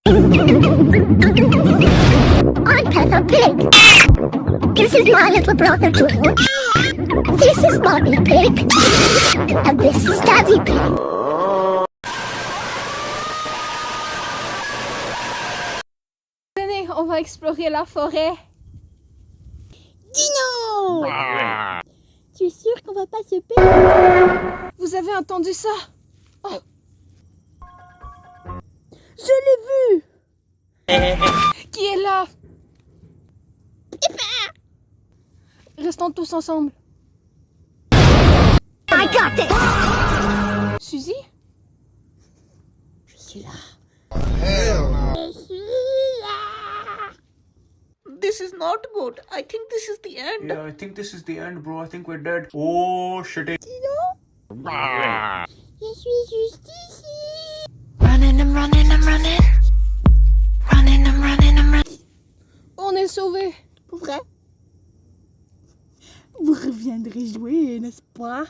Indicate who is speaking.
Speaker 1: I'm Peppa Pig. This is my little brother George. This is Mommy Pig. And this is Daddy Pig.
Speaker 2: Venez, on va explorer la forêt.
Speaker 1: Dino! Tu es sûr qu'on va pas se perdre?
Speaker 2: Vous avez entendu ça? Oh.
Speaker 1: Je l'ai vu!
Speaker 2: Qui est là? Restons tous ensemble.
Speaker 1: I got it!
Speaker 2: Suzy?
Speaker 1: Je suis là.
Speaker 3: This is not good. I think this is the end.
Speaker 4: Yeah, I think this is the end, bro. I think we're dead. Oh, shit.
Speaker 1: Dino? Je suis juste ici.
Speaker 5: Running, I'm running, I'm running. Running, I'm running, I'm running.
Speaker 2: On est sauvés.
Speaker 1: Pour vrai? Vous reviendrez jouer, n'est-ce pas?